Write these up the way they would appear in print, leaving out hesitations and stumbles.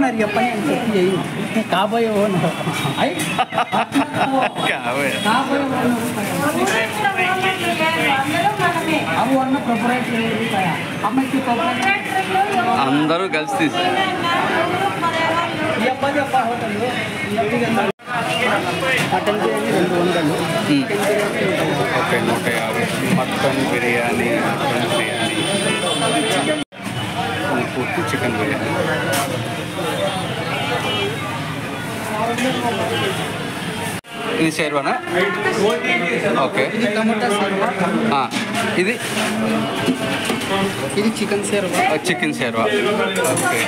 Owner చెప్పని అని చెప్పి చేయను కాబోయే ఓనర్ అవు అన్న ప్రొపరేటర్ అమ్మాయికి అందరూ కలిసి తీసి mutton biryani 200 okay 150 mutton biryani పూర్తి చికెన్ బిర్యానీ ఇది షేర్వానా ఓకే ఇది chicken sherwa chicken sherwa okay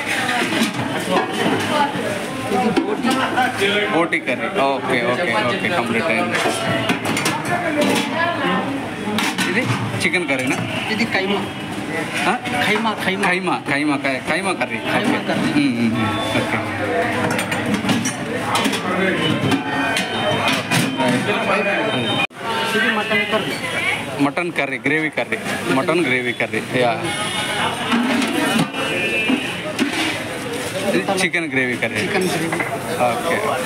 boti curry okay okay okay complete అయింది ఇది చికెన్ కర్రీనా ఇది కైమా ఖైమా ఖైమా ఖైమా ఖైమా ఖైమా కర్రీ ఓకే ఇది mutton curry gravy curry mutton gravy curry yeah chicken gravy curry okay okay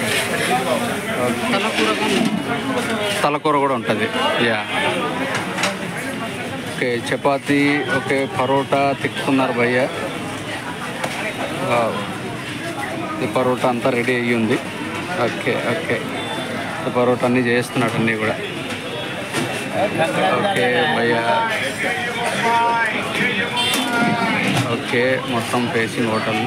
తలకూర కూడా ఉంటుంది yeah okay chapati okay parotta తిక్కుతున్నారు భయ్య ఈ పరోటా అంతా రెడీ అయ్యి ఉంది ఓకే ఓకే పరోటా అన్నీ చేస్తున్నాడు అన్నీ కూడా ఓకే భయ్య ఓకే మొత్తం ఫేసింగ్ హోటల్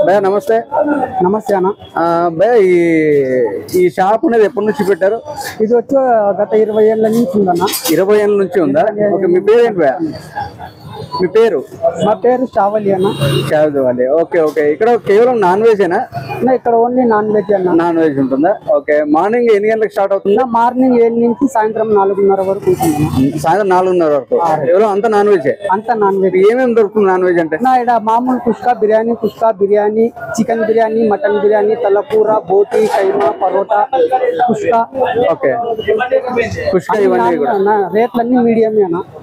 భయ్యా నమస్తే నమస్తే అన్న భయ్యా ఈ షాప్ అనేది ఎప్పటి నుంచి పెట్టారు ఇది వచ్చి గత 20 ఏళ్ళ నుంచి ఉందన్న 20 ఏళ్ళ నుంచి ఉందా ఓకే మీ పేరు ఏంటి భయ్యా మీ పేరు మా పేరు చావలి అన్న చావలి ఓకే ఓకే ఇక్కడ కేవలం నాన్ వెజేనా ఇక్కడ ఓన్లీ నాన్ వెజ్ అన్న నాన్ వెజ్ ఉంటుందా ఓకే మార్నింగ్ ఎన్ని గంటలకు స్టార్ట్ అవుతుందా మార్నింగ్ 7 నుంచి సాయంత్రం 4:30 వరకు ఉంటుంది సాయంత్రం 4:30 వరకు కేవలం అంతా నాన్ వెజ్ అంతా నాన్ వెజ్ ఏమేమి దొరుకుతుంది నాన్ వెజ్ అంటే ఇక్కడ మామూలు కుష్కా బిర్యానీ చికెన్ బిర్యానీ మటన్ బిర్యానీ తలకూర బోటి కైమా పరోటా కుష్కా ఓకే కుష్కా ఇవన్నీ కూడా రేట్లన్నీ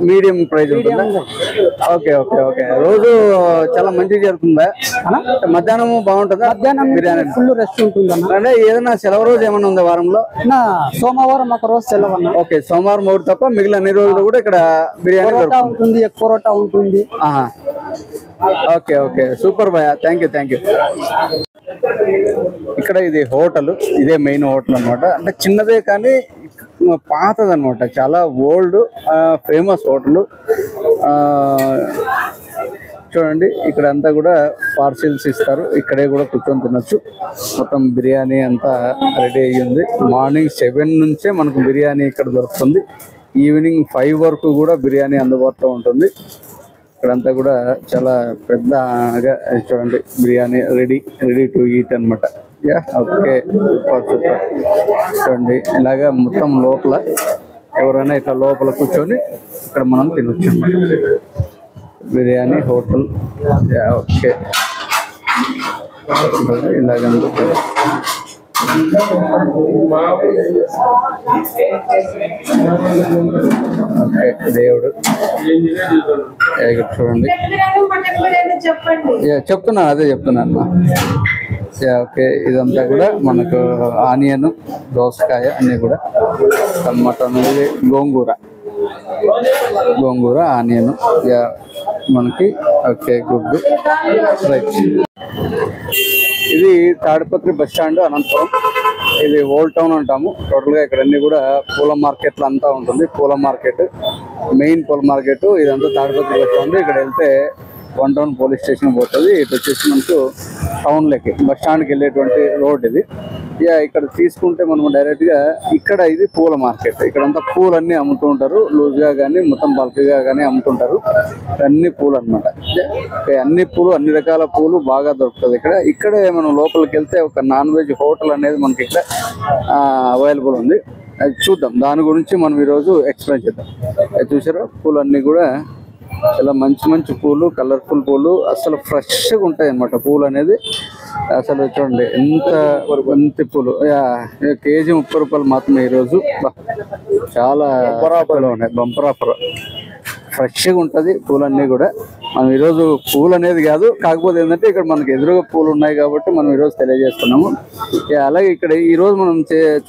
మీడియం ప్రైస్ ఉంటుందా ఓకే ఓకే ఓకే రోజు చాలా మంచిగా జరుగుతుందా మధ్యాహ్నం బాగుంటుందా మధ్యాహ్నం బిర్యానీ ఫుల్ రెస్ట్ ఉంటుంది అంటే ఏదైనా సెలవు రోజు ఏమైనా ఉందా వారంలో సోమవారం ఒక రోజు సెలవు అన్న ఓకే సోమవారం ఒకటి తప్ప మిగిలిన అన్ని రోజులు కూడా ఇక్కడ బిర్యానీ ఉంటుంది ఎగ్ పరోటా ఉంటుంది ఓకే ఓకే సూపర్ భయ్యా థ్యాంక్ యూ ఇక్కడ ఇది హోటల్ ఇదే మెయిన్ హోటల్ అనమాట అంటే చిన్నదే కానీ పాతదనమాట చాలా ఓల్డ్ ఫేమస్ హోటల్ చూడండి ఇక్కడ అంతా కూడా పార్సిల్స్ ఇస్తారు ఇక్కడే కూడా కూర్చొని తినొచ్చు మొత్తం బిర్యానీ అంతా రెడీ అయ్యింది మార్నింగ్ 7 నుంచే మనకు బిర్యానీ ఇక్కడ దొరుకుతుంది ఈవినింగ్ 5 వరకు కూడా బిర్యానీ అందుబాటులో ఉంటుంది ఇక్కడంతా కూడా చాలా పెద్దగా చూడండి బిర్యానీ రెడీ టు ఈట్ అనమాట యా ఓకే సూపర్ చూడండి ఇలాగా మొత్తం లోపల ఎవరైనా ఇట్లా లోపల కూర్చొని ఇక్కడ మనం తినొచ్చు అన్నమాట బిర్యానీ హోటల్ యా ఓకే ఇలాగంతా ఓకే దేవుడు చూడండి చెప్తున్నాను అదే చెప్తున్నాను ఓకే ఇదంతా కూడా మనకు ఆనియన్ దోసకాయ అన్నీ కూడా మటన్ గోంగూర ఆనియన్ మనకి ఓకే గుడ్డు రైట్ ఇది తాడిపత్రి బస్ స్టాండ్ అనంతపురం ఇది ఓల్డ్ టౌన్ అంటాము టోటల్గా ఇక్కడ అన్ని కూడా పూల మార్కెట్లు అంతా ఉంటుంది పూల మార్కెట్ మెయిన్ పూల మార్కెట్ ఇదంతా తాడిపత్రి బస్ స్టాండ్ ఇక్కడ వెళ్తే 1 టౌన్ పోలీస్ స్టేషన్ పోతుంది ఇటు వచ్చేసి మనకు టౌన్లోకి బస్ స్టాండ్కి వెళ్ళేటువంటి రోడ్ ఇది ఇక్కడ తీసుకుంటే మనం డైరెక్ట్గా ఇక్కడ ఇది పూల మార్కెట్ ఇక్కడంతా పూలన్నీ అమ్ముతూ ఉంటారు లూజ్గా కానీ మొత్తం బల్క్గా కానీ అమ్ముతుంటారు అన్ని పూలు అనమాట అన్ని పూలు అన్ని రకాల పూలు బాగా దొరుకుతుంది ఇక్కడే మనం లోపలికి వెళ్తే ఒక నాన్ వెజ్ హోటల్ అనేది మనకి ఇక్కడ అవైలబుల్ ఉంది అది చూద్దాం దాని గురించి మనం ఈరోజు ఎక్స్ప్లెయిన్ చేద్దాం చూసారా పూలన్నీ కూడా చాలా మంచి మంచి పూలు, కలర్ఫుల్ పూలు, అసలు ఫ్రెష్గా ఉంటాయి అన్నమాట పూలు అనేది. అసలు చూడండి ఎంత బంతి పూలు, కేజీ 30 రూపాయలు మాత్రమే ఈరోజు. చాలా ఉన్నాయి, బంపర్ ఆఫర్, ఫ్రెష్గా ఉంటుంది పూలన్నీ కూడా. మనం ఈరోజు పూలు అనేది కాదు, కాకపోతే ఏంటంటే ఇక్కడ మనకి ఎదురుగా పూలు ఉన్నాయి కాబట్టి మనం ఈరోజు తెలియజేస్తున్నాము. అలాగే ఇక్కడ ఈరోజు మనం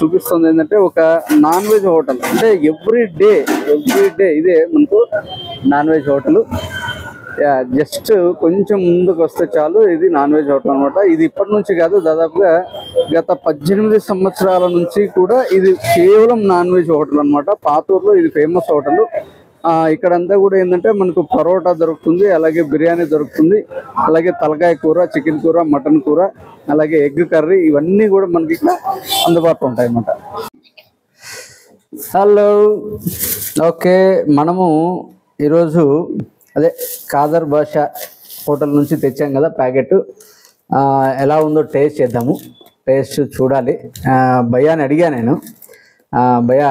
చూపిస్తుంది ఏంటంటే ఒక నాన్ వెజ్ హోటల్. అంటే ఎవ్రీ డే ఇదే మనకు నాన్ వెజ్ హోటల్. జస్ట్ కొంచెం ముందుకు వస్తే చాలు, ఇది నాన్ వెజ్ హోటల్ అనమాట. ఇది ఇప్పటి నుంచి కాదు, దాదాపుగా గత 18 సంవత్సరాల నుంచి కూడా ఇది కేవలం నాన్ వెజ్ హోటల్ అనమాట. పాతూరులో ఇది ఫేమస్ హోటల్. ఇక్కడంతా కూడా ఏంటంటే మనకు పరోటా దొరుకుతుంది, అలాగే బిర్యానీ దొరుకుతుంది, అలాగే తలకాయ కూర, చికెన్ కూర, మటన్ కూర, అలాగే ఎగ్ కర్రీ, ఇవన్నీ కూడా మనకి ఇక్కడ అందుబాటులో ఉంటాయి అన్నమాట. హలో, ఓకే, మనము ఈరోజు అదే ఖాదర్ బాషా హోటల్ నుంచి తెచ్చాం కదా ప్యాకెట్. ఎలా ఉందో టేస్ట్ చేద్దాము, టేస్ట్ చూడాలి. భయ్యాని అడిగా నేను, భయ్యా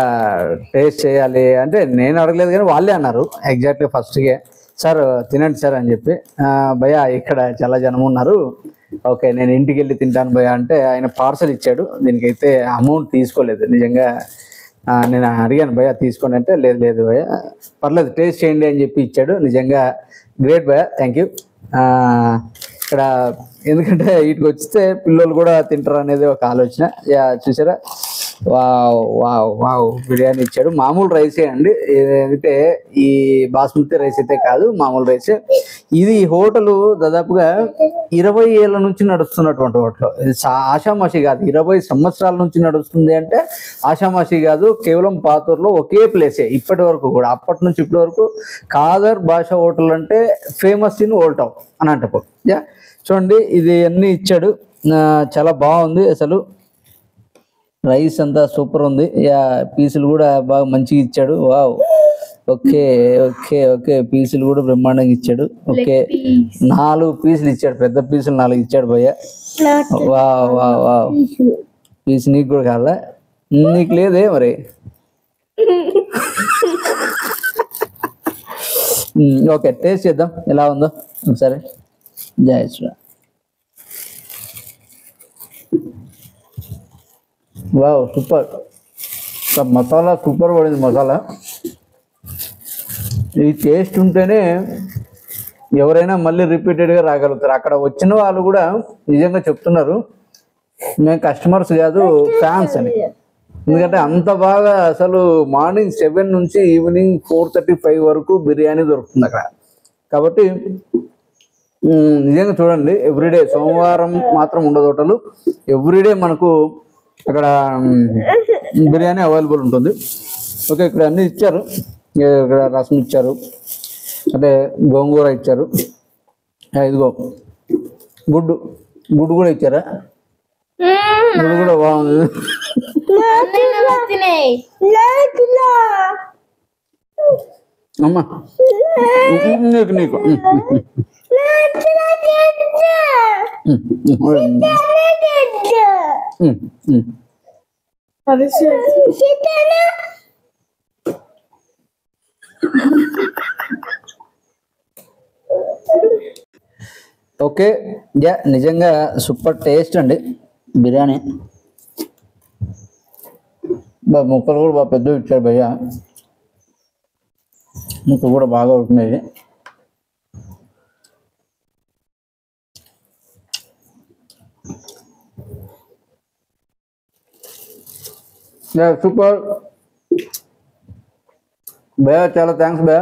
టేస్ట్ చేయాలి అంటే నేను అడగలేదు కానీ వాళ్ళే అన్నారు ఎగ్జాక్ట్గా ఫస్ట్గా, సార్ తినండి సార్ అని చెప్పి. భయ్యా ఇక్కడ చాలా జనం ఉన్నారు, ఓకే నేను ఇంటికి వెళ్ళి తింటాను భయ్యా అంటే ఆయన పార్సల్ ఇచ్చాడు. దీనికైతే అమౌంట్ తీసుకోలేదు. నిజంగా నేను అడిగాను భయ్యా తీసుకోండి అంటే లేదు లేదు భయ్యా పర్లేదు టేస్ట్ చేయండి అని చెప్పి ఇచ్చాడు. నిజంగా గ్రేట్ భయ్యా, థ్యాంక్ యూ. ఇక్కడ ఎందుకంటే వీటికి వస్తే పిల్లలు కూడా తింటారు అనేది ఒక ఆలోచన. చూసారా, వావ్ వావ్ వావ్ బిర్యానీ ఇచ్చాడు. మామూలు రైసే అండి, ఏంటంటే ఈ బాస్మతి రైస్ అయితే కాదు, మామూలు రైసే. ఇది హోటల్ దాదాపుగా 20 ఏళ్ళ నుంచి నడుస్తున్నటువంటి హోటల్. ఇది ఆషామాషి కాదు, 20 సంవత్సరాల నుంచి నడుస్తుంది అంటే ఆషామాషి కాదు. కేవలం పాతూరులో ఒకే ప్లేసే ఇప్పటి వరకు కూడా, అప్పటి నుంచి ఇప్పటి వరకు ఖాదర్ బాషా హోటల్ అంటే famous in old town Anantapuram. చూడండి ఇది అన్నీ ఇచ్చాడు, చాలా బాగుంది. అసలు రైస్ అంతా సూపర్ ఉంది, పీసులు కూడా బాగా మంచిగా ఇచ్చాడు. వావ్, ఓకే ఓకే ఓకే, పీసులు కూడా బ్రహ్మాండంగా ఇచ్చాడు. ఓకే 4 పీసులు ఇచ్చాడు, పెద్ద పీసులు 4 ఇచ్చాడు భయ్య. వావ్ వావ్ వావ్, పీస్ నీకు కూడా కావాలా? నీకు లేదే మరి. ఓకే టేస్ట్ చేద్దాం ఎలా ఉందో ఒకసారి. జై Shriram. Wow super, masala super పడింది. మసాలా ఈ టేస్ట్ ఉంటేనే ఎవరైనా మళ్ళీ రిపీటెడ్గా రాగలుగుతారు. అక్కడ వచ్చిన వాళ్ళు కూడా నిజంగా చెప్తున్నారు మేము కస్టమర్స్ కాదు ఫ్యాన్స్ అని. ఎందుకంటే అంత బాగా అసలు మార్నింగ్ 7 నుంచి ఈవినింగ్ 4:35 వరకు బిర్యానీ దొరుకుతుంది అక్కడ. కాబట్టి నిజంగా చూడండి, ఎవ్రీడే, సోమవారం మాత్రం ఉండదు హోటల్, ఎవ్రీడే మనకు అక్కడ బిర్యానీ అవైలబుల్ ఉంటుంది. ఓకే ఇక్కడ అన్నీ ఇచ్చారు, ఇక్కడ రసం ఇచ్చారు, అంటే గోంగూర ఇచ్చారు, ఇదిగో గుడ్డు కూడా ఇచ్చారా? గుడ్డు కూడా బాగుంది. అమ్మా నీకు ఓకే నిజంగా సూపర్ టేస్ట్ అండి బిర్యానీ. ముక్కలు కూడా బాగా పెద్దవి ఇచ్చారు భయ్య, ముక్కలు కూడా బాగా ఉంటున్నాయి. సూపర్ భయ్య, చాలా థ్యాంక్స్ భయ్య.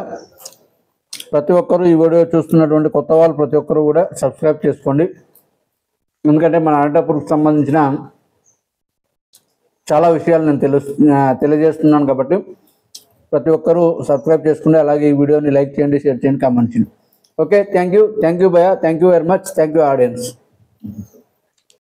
ప్రతి ఒక్కరు ఈ వీడియో చూస్తున్నటువంటి కొత్త వాళ్ళు ప్రతి ఒక్కరు కూడా సబ్స్క్రైబ్ చేసుకోండి. ఎందుకంటే మన అనంతపురంకి సంబంధించిన చాలా విషయాలు నేను తెలియజేస్తున్నాను కాబట్టి ప్రతి ఒక్కరూ సబ్స్క్రైబ్ చేసుకోండి. అలాగే ఈ వీడియోని లైక్ చేయండి, షేర్ చేయండి, కామెంట్ చేయండి. ఓకే థ్యాంక్ యూ భయ్య, thank you very much, thank you audience.